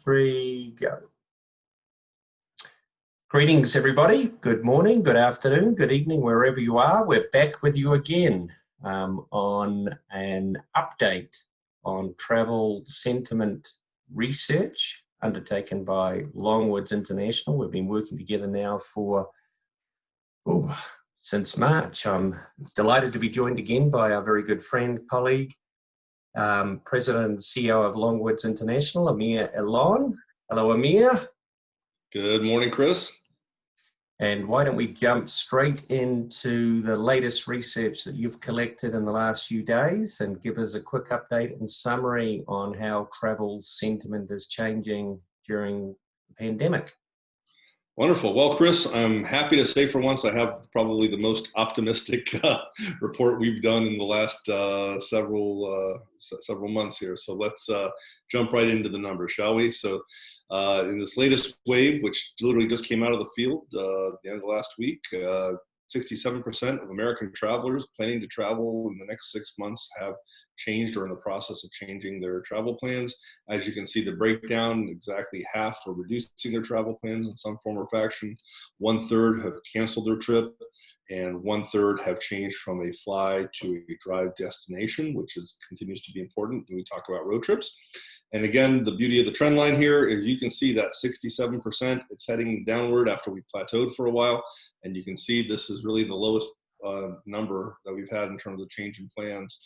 3, go. Greetings, everybody. Good morning, good afternoon, good evening, wherever you are. We're back with you again on an update on travel sentiment research undertaken by Longwoods International. We've been working together now for since March. I'm delighted to be joined again by our very good friend, colleague, President and CEO of Longwoods International, Amir Elon. Hello, Amir. Good morning, Chris. And why don't we jump straight into the latest research that you've collected in the last few days and give us a quick update and summary on how travel sentiment is changing during the pandemic. Wonderful. Well, Chris, I'm happy to say for once I have probably the most optimistic report we've done in the last several months here. So let's jump right into the numbers, shall we? So in this latest wave, which literally just came out of the field at the end of last week, 67% of American travelers planning to travel in the next 6 months have changed or in the process of changing their travel plans. As you can see, the breakdown, exactly half are reducing their travel plans in some form or fashion. 1/3 have canceled their trip, and 1/3 have changed from a fly to a drive destination, which continues to be important when we talk about road trips. And again, the beauty of the trend line here is you can see that 67%, it's heading downward after we plateaued for a while. And you can see this is really the lowest number that we've had in terms of change in plans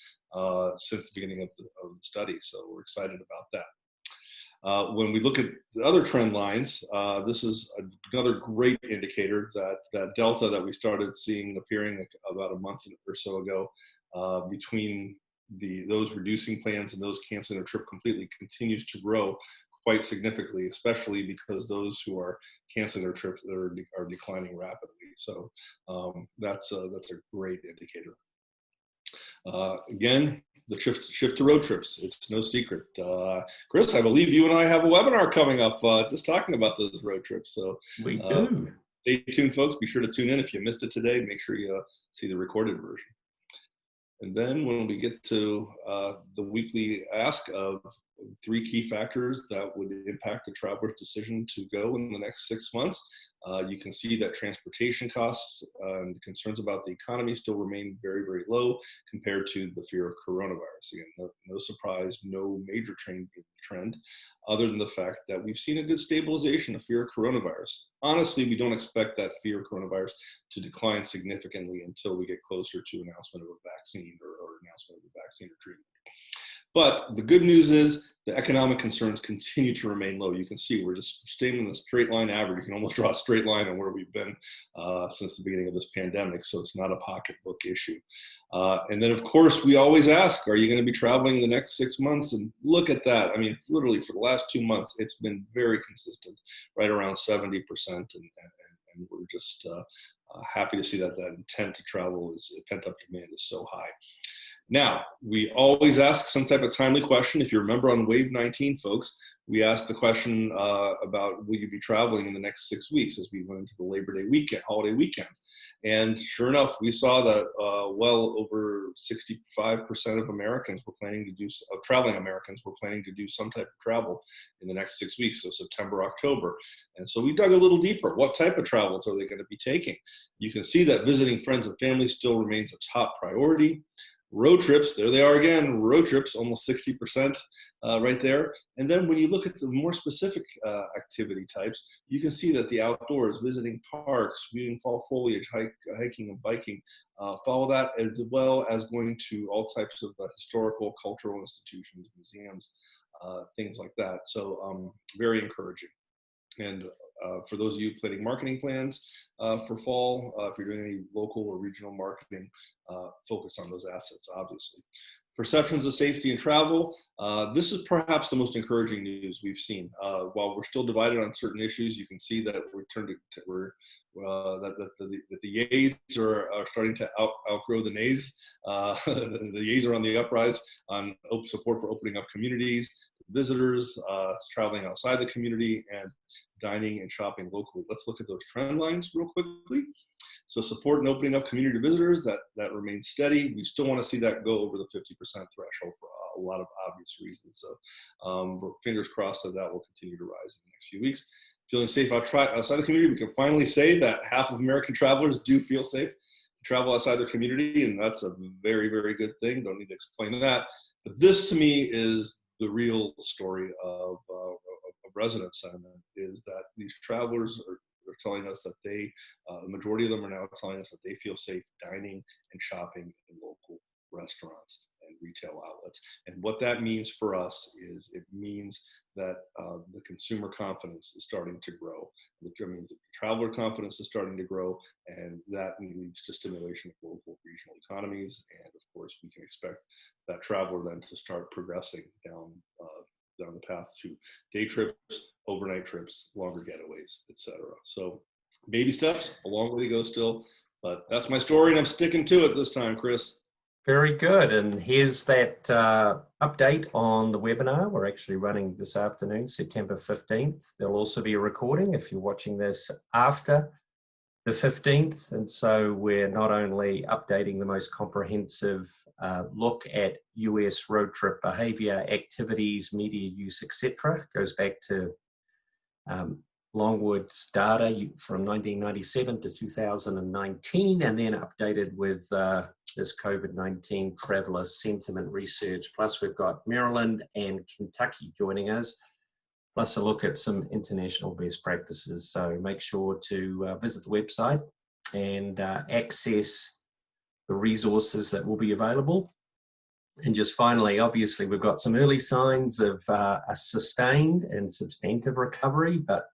since the beginning of the study. So we're excited about that. When we look at the other trend lines, this is another great indicator that delta that we started seeing appearing about a month or so ago between those reducing plans and those canceling their trip completely continues to grow quite significantly, especially because those who are canceling their trips are declining rapidly. So that's a great indicator. Again, the shift to road trips, it's no secret. Chris, I believe you and I have a webinar coming up just talking about those road trips. So we do. Stay tuned, folks. Be sure to tune in. If you missed it today, make sure you see the recorded version. And then when we get to the weekly ask of 3 key factors that would impact the traveler's decision to go in the next 6 months, you can see that transportation costs and the concerns about the economy still remain very, very low compared to the fear of coronavirus. Again, no surprise, no major trend, other than the fact that we've seen a good stabilization of fear of coronavirus. Honestly, we don't expect that fear of coronavirus to decline significantly until we get closer to announcement of a vaccine or announcement of a vaccine or treatment. But the good news is the economic concerns continue to remain low. You can see we're just staying in the straight line average. You can almost draw a straight line on where we've been since the beginning of this pandemic. So it's not a pocketbook issue. And then, of course, we always ask, are you going to be traveling in the next 6 months? And look at that. I mean, literally for the last 2 months, it's been very consistent, right around 70%. And we're just happy to see that intent to travel pent-up demand is so high. Now, we always ask some type of timely question. If you remember on Wave 19, folks, we asked the question about will you be traveling in the next 6 weeks as we went into the Labor Day weekend, holiday weekend. And sure enough, we saw that well over 65% of Americans were planning to do, traveling Americans were planning to do some type of travel in the next 6 weeks, so September, October. And so we dug a little deeper. What type of travels are they going to be taking? You can see that visiting friends and family still remains a top priority. Road trips, there they are again, road trips, almost 60% right there. And then when you look at the more specific activity types, you can see that the outdoors, visiting parks, viewing fall foliage, hiking and biking, follow that, as well as going to all types of historical, cultural institutions, museums, things like that. So very encouraging. And for those of you planning marketing plans for fall, if you're doing any local or regional marketing, focus on those assets, obviously. Perceptions of safety and travel. This is perhaps the most encouraging news we've seen. While we're still divided on certain issues, you can see that that the yays are starting to outgrow the nays. The yays are on the uprise on support for opening up communities, visitors, traveling outside the community, and dining and shopping locally. Let's look at those trend lines real quickly. So support and opening up community visitors, that remains steady. We still want to see that go over the 50% threshold for a lot of obvious reasons. So fingers crossed that will continue to rise in the next few weeks. Feeling safe outside the community, we can finally say that half of American travelers do feel safe to travel outside their community, and that's a very, very good thing. Don't need to explain that. But this, to me, is the real story of resident sentiment, is that these travelers are telling us that the majority of them are now telling us that they feel safe dining and shopping in local restaurants and retail outlets. And what that means for us is it means that the consumer confidence is starting to grow. It means that traveler confidence is starting to grow, and that leads to stimulation of local regional economies. And of course, we can expect that traveler then to start progressing down the path to day trips, overnight trips, longer getaways, etc. So baby steps, a long way to go still, but that's my story and I'm sticking to it this time, Chris. Very good. And here's that update on the webinar we're actually running this afternoon, September 15th. There'll also be a recording if you're watching this after the 15th. And so we're not only updating the most comprehensive look at US road trip behavior, activities, media use, etc. Goes back to Longwood's data from 1997 to 2019, and then updated with this COVID-19 traveler sentiment research. Plus we've got Maryland and Kentucky joining us, plus a look at some international best practices. So make sure to visit the website and access the resources that will be available. And just finally, obviously, we've got some early signs of a sustained and substantive recovery, but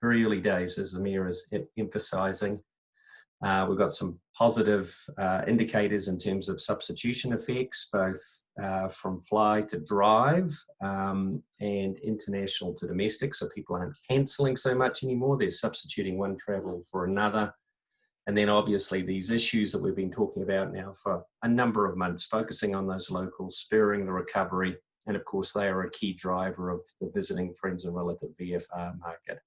very early days, as Amir is emphasizing. We've got some positive indicators in terms of substitution effects, both from fly to drive and international to domestic. So people aren't cancelling so much anymore. They're substituting one travel for another. And then obviously these issues that we've been talking about now for a number of months, focusing on those locals, spurring the recovery. And of course, they are a key driver of the visiting friends and relative VFR market.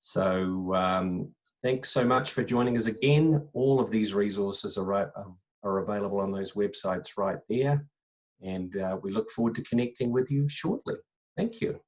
So thanks so much for joining us again. All of these resources are available on those websites right there. And we look forward to connecting with you shortly. Thank you.